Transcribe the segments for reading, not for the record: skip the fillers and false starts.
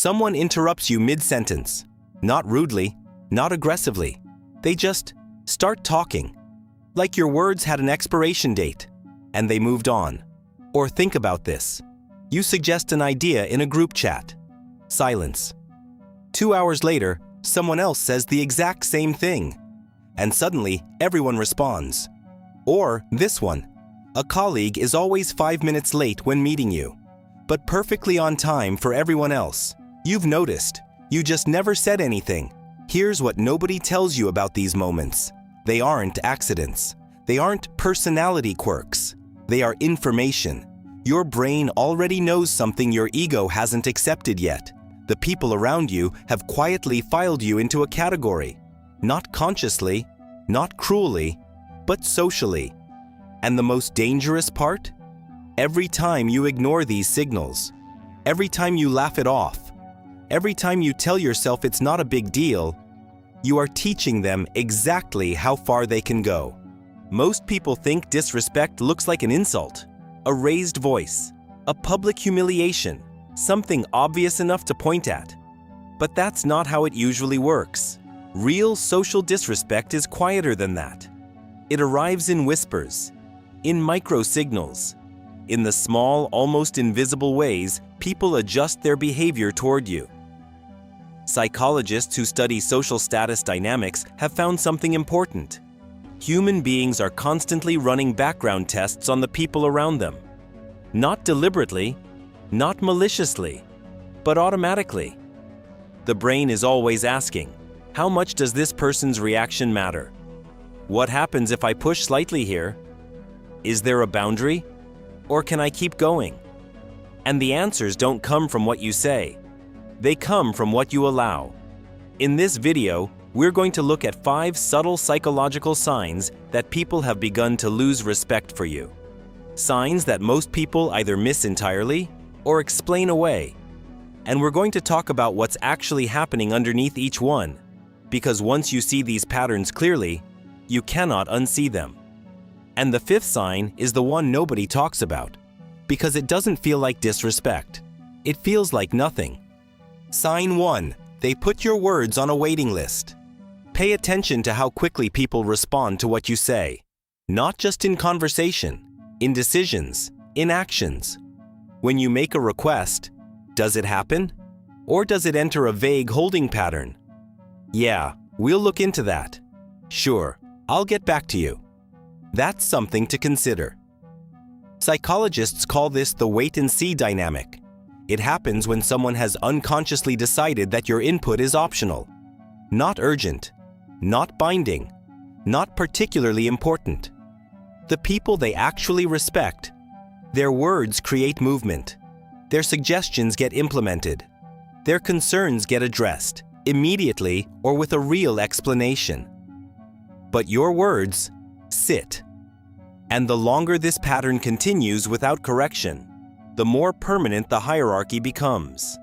Someone interrupts you mid-sentence. Not rudely, not aggressively. They just start talking. Like your words had an expiration date, and they moved on. Or think about this. You suggest an idea in a group chat. Silence. 2 hours later, someone else says the exact same thing. And suddenly, everyone responds. Or this one. A colleague is always 5 minutes late when meeting you, but perfectly on time for everyone else. You've noticed. You just never said anything. Here's what nobody tells you about these moments. They aren't accidents. They aren't personality quirks. They are information. Your brain already knows something your ego hasn't accepted yet. The people around you have quietly filed you into a category. Not consciously, not cruelly, but socially. And the most dangerous part? Every time you ignore these signals, every time you laugh it off, every time you tell yourself it's not a big deal, you are teaching them exactly how far they can go. Most people think disrespect looks like an insult, a raised voice, a public humiliation, something obvious enough to point at. But that's not how it usually works. Real social disrespect is quieter than that. It arrives in whispers, in micro-signals, in the small, almost invisible ways people adjust their behavior toward you. Psychologists who study social status dynamics have found something important. Human beings are constantly running background tests on the people around them. Not deliberately, not maliciously, but automatically. The brain is always asking, how much does this person's reaction matter? What happens if I push slightly here? Is there a boundary? Or can I keep going? And the answers don't come from what you say. They come from what you allow. In this video, we're going to look at 5 subtle psychological signs that people have begun to lose respect for you. Signs that most people either miss entirely or explain away. And we're going to talk about what's actually happening underneath each one, because once you see these patterns clearly, you cannot unsee them. And the 5th sign is the one nobody talks about, because it doesn't feel like disrespect. It feels like nothing. Sign 1. They put your words on a waiting list. Pay attention to how quickly people respond to what you say. Not just in conversation, in decisions, in actions. When you make a request, does it happen? Or does it enter a vague holding pattern? Yeah, we'll look into that. Sure, I'll get back to you. That's something to consider. Psychologists call this the wait-and-see dynamic. It happens when someone has unconsciously decided that your input is optional, not urgent, not binding, not particularly important. The people they actually respect, their words create movement, their suggestions get implemented, their concerns get addressed, immediately or with a real explanation. But your words sit. And the longer this pattern continues without correction, the more permanent the hierarchy becomes.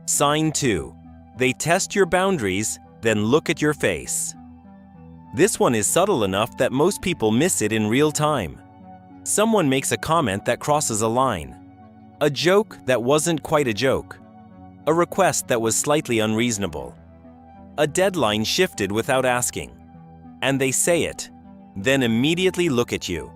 Sign 2. They test your boundaries, then look at your face. This one is subtle enough that most people miss it in real time. Someone makes a comment that crosses a line. A joke that wasn't quite a joke. A request that was slightly unreasonable. A deadline shifted without asking. And they say it, then immediately look at you.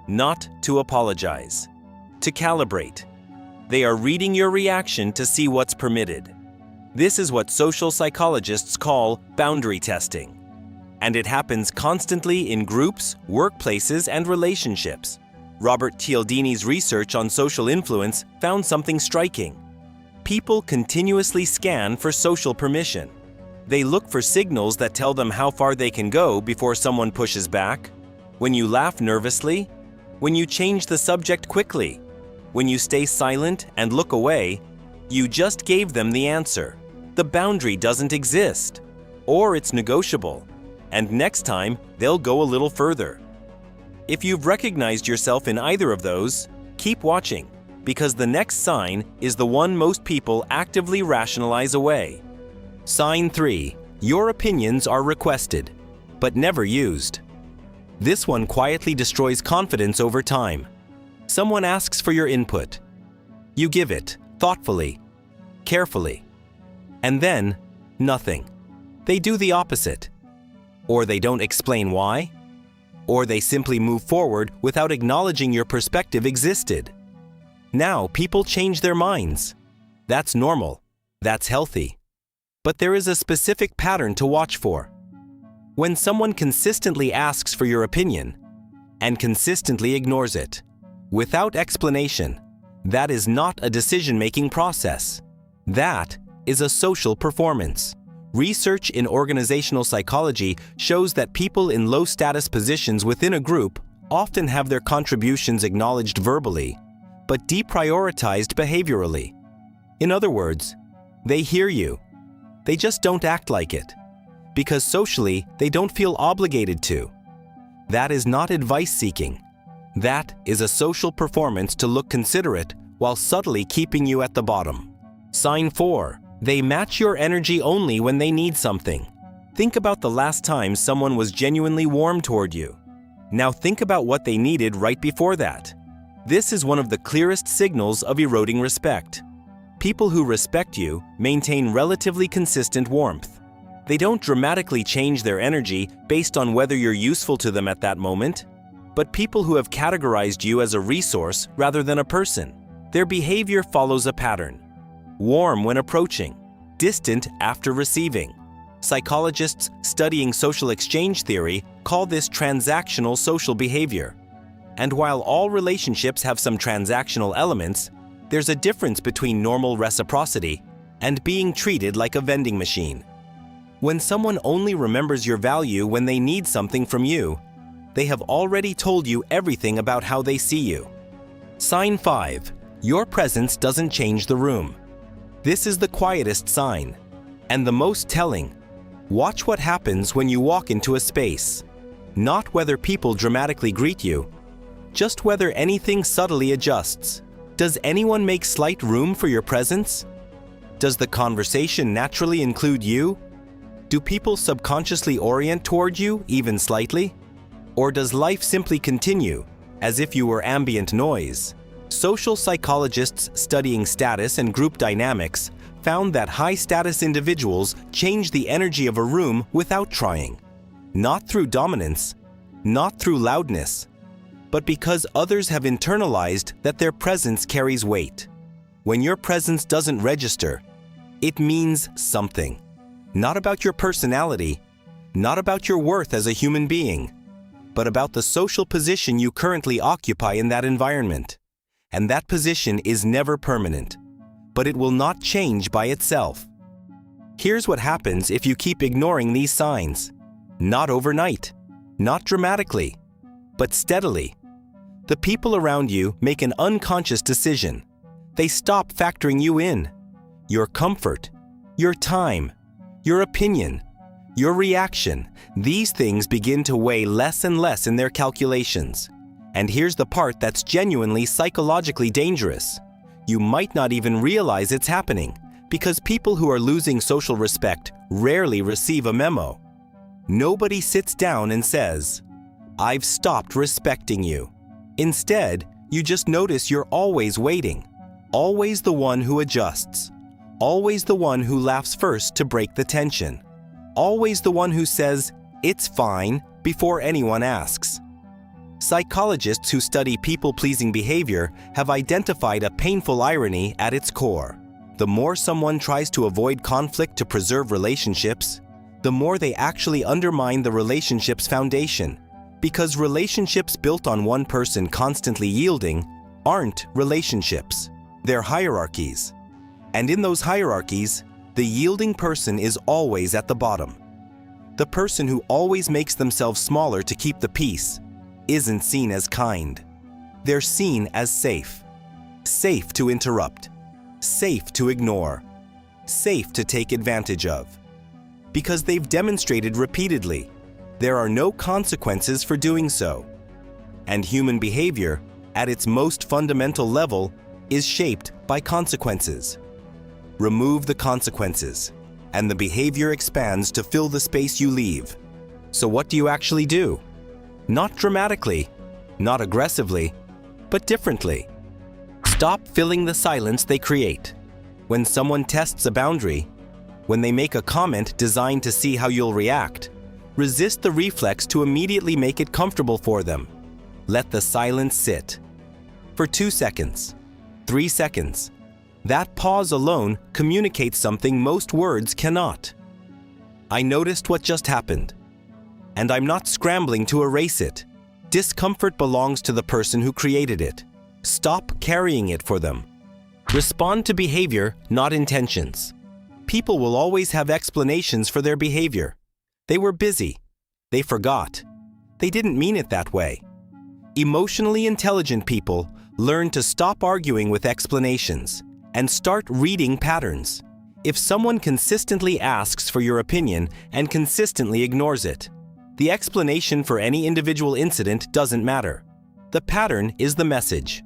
Not to apologize. To calibrate. They are reading your reaction to see what's permitted. This is what social psychologists call boundary testing. And it happens constantly in groups, workplaces, and relationships. Robert Cialdini's research on social influence found something striking. People continuously scan for social permission. They look for signals that tell them how far they can go before someone pushes back. When you laugh nervously, when you change the subject quickly, when you stay silent and look away, you just gave them the answer. The boundary doesn't exist, or it's negotiable, and next time they'll go a little further. If you've recognized yourself in either of those, keep watching, because the next sign is the one most people actively rationalize away. Sign 3. Your opinions are requested, but never used. This one quietly destroys confidence over time. Someone asks for your input. You give it, thoughtfully, carefully, And then, nothing. They do the opposite. Or they don't explain why. Or they simply move forward without acknowledging your perspective existed. Now, people change their minds. That's normal. That's healthy. But there is a specific pattern to watch for. When someone consistently asks for your opinion and consistently ignores it, without explanation, that is not a decision-making process. That is a social performance. Research in organizational psychology shows that people in low-status positions within a group often have their contributions acknowledged verbally, but deprioritized behaviorally. In other words, they hear you. They just don't act like it, because socially they don't feel obligated to. That is not advice-seeking. That is a social performance to look considerate while subtly keeping you at the bottom. Sign 4. They match your energy only when they need something. Think about the last time someone was genuinely warm toward you. Now think about what they needed right before that. This is one of the clearest signals of eroding respect. People who respect you maintain relatively consistent warmth. They don't dramatically change their energy based on whether you're useful to them at that moment. But people who have categorized you as a resource rather than a person, their behavior follows a pattern. Warm when approaching, distant after receiving. Psychologists studying social exchange theory call this transactional social behavior. And while all relationships have some transactional elements, there's a difference between normal reciprocity and being treated like a vending machine. When someone only remembers your value when they need something from you, they have already told you everything about how they see you. Sign 5. Your presence doesn't change the room. This is the quietest sign, and the most telling. Watch what happens when you walk into a space. Not whether people dramatically greet you, just whether anything subtly adjusts. Does anyone make slight room for your presence? Does the conversation naturally include you? Do people subconsciously orient toward you, even slightly? Or does life simply continue, as if you were ambient noise? Social psychologists studying status and group dynamics found that high-status individuals change the energy of a room without trying. Not through dominance, not through loudness, but because others have internalized that their presence carries weight. When your presence doesn't register, it means something. Not about your personality, not about your worth as a human being, but about the social position you currently occupy in that environment. And that position is never permanent, but it will not change by itself. Here's what happens if you keep ignoring these signs. Not overnight, not dramatically, but steadily. The people around you make an unconscious decision. They stop factoring you in. Your comfort, your time, your opinion, your reaction, these things begin to weigh less and less in their calculations. And here's the part that's genuinely psychologically dangerous. You might not even realize it's happening, because people who are losing social respect rarely receive a memo. Nobody sits down and says, "I've stopped respecting you." Instead, you just notice you're always waiting, always the one who adjusts, always the one who laughs first to break the tension, always the one who says, "It's fine," before anyone asks. Psychologists who study people-pleasing behavior have identified a painful irony at its core. The more someone tries to avoid conflict to preserve relationships, the more they actually undermine the relationship's foundation. Because relationships built on one person constantly yielding aren't relationships. They're hierarchies. And in those hierarchies, the yielding person is always at the bottom. The person who always makes themselves smaller to keep the peace isn't seen as kind. They're seen as safe. Safe to interrupt. Safe to ignore. Safe to take advantage of. Because they've demonstrated repeatedly, there are no consequences for doing so. And human behavior, at its most fundamental level, is shaped by consequences. Remove the consequences, and the behavior expands to fill the space you leave. So what do you actually do? Not dramatically, not aggressively, but differently. Stop filling the silence they create. When someone tests a boundary, When they make a comment designed to see how you'll react, resist the reflex to immediately make it comfortable for them. Let the silence sit. For 2 seconds, 3 seconds. That pause alone communicates something most words cannot. I noticed what just happened, and I'm not scrambling to erase it. Discomfort belongs to the person who created it. Stop carrying it for them. Respond to behavior, not intentions. People will always have explanations for their behavior. They were busy. They forgot. They didn't mean it that way. Emotionally intelligent people learn to stop arguing with explanations and start reading patterns. If someone consistently asks for your opinion and consistently ignores it, the explanation for any individual incident doesn't matter. The pattern is the message.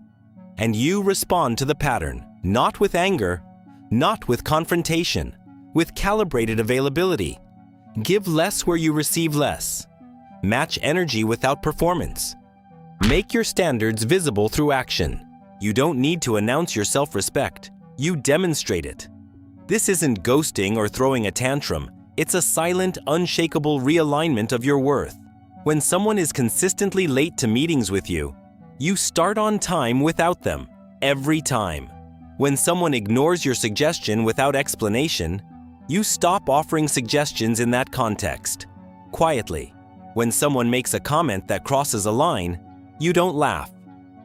And you respond to the pattern, not with anger, not with confrontation, with calibrated availability. Give less where you receive less. Match energy without performance. Make your standards visible through action. You don't need to announce your self-respect. You demonstrate it. This isn't ghosting or throwing a tantrum. It's a silent, unshakable realignment of your worth. When someone is consistently late to meetings with you, you start on time without them, every time. When someone ignores your suggestion without explanation, you stop offering suggestions in that context. Quietly, when someone makes a comment that crosses a line, you don't laugh.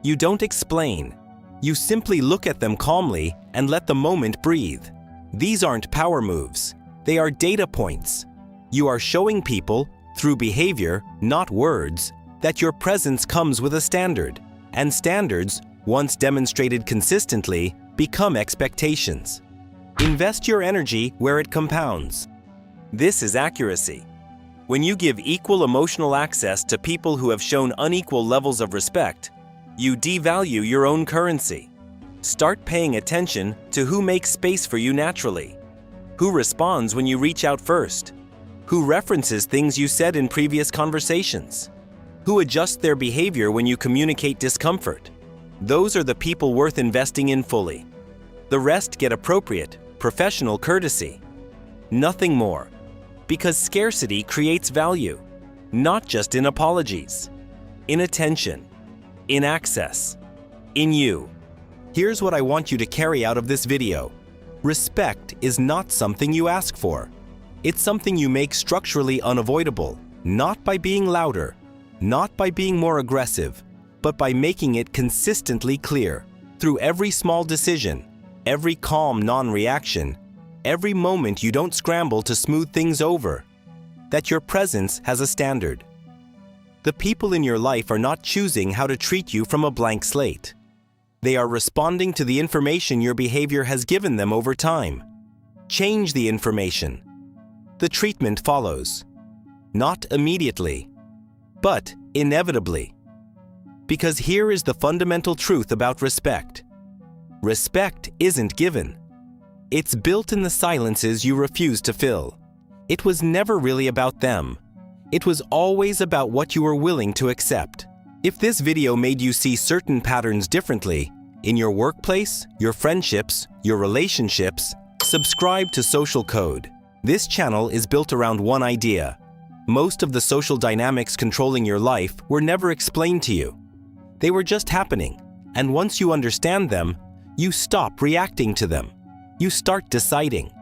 You don't explain. You simply look at them calmly and let the moment breathe. These aren't power moves. They are data points. You are showing people, through behavior, not words, that your presence comes with a standard. And standards, once demonstrated consistently, become expectations. Invest your energy where it compounds. This is accuracy. When you give equal emotional access to people who have shown unequal levels of respect, you devalue your own currency. Start paying attention to who makes space for you naturally, who responds when you reach out first, who references things you said in previous conversations, who adjusts their behavior when you communicate discomfort. Those are the people worth investing in fully. The rest get appropriate, professional courtesy. Nothing more. Because scarcity creates value, not just in apologies, in attention, in access, in you. Here's what I want you to carry out of this video. Respect is not something you ask for. It's something you make structurally unavoidable, not by being louder, not by being more aggressive, but by making it consistently clear. Through every small decision, every calm non-reaction, every moment you don't scramble to smooth things over, that your presence has a standard. The people in your life are not choosing how to treat you from a blank slate. They are responding to the information your behavior has given them over time. Change the information. The treatment follows. Not immediately, but inevitably. Because here is the fundamental truth about respect. Respect isn't given. It's built in the silences you refuse to fill. It was never really about them. It was always about what you were willing to accept. If this video made you see certain patterns differently, in your workplace, your friendships, your relationships, subscribe to Social Code. This channel is built around one idea. Most of the social dynamics controlling your life were never explained to you. They were just happening, and once you understand them, you stop reacting to them. You start deciding.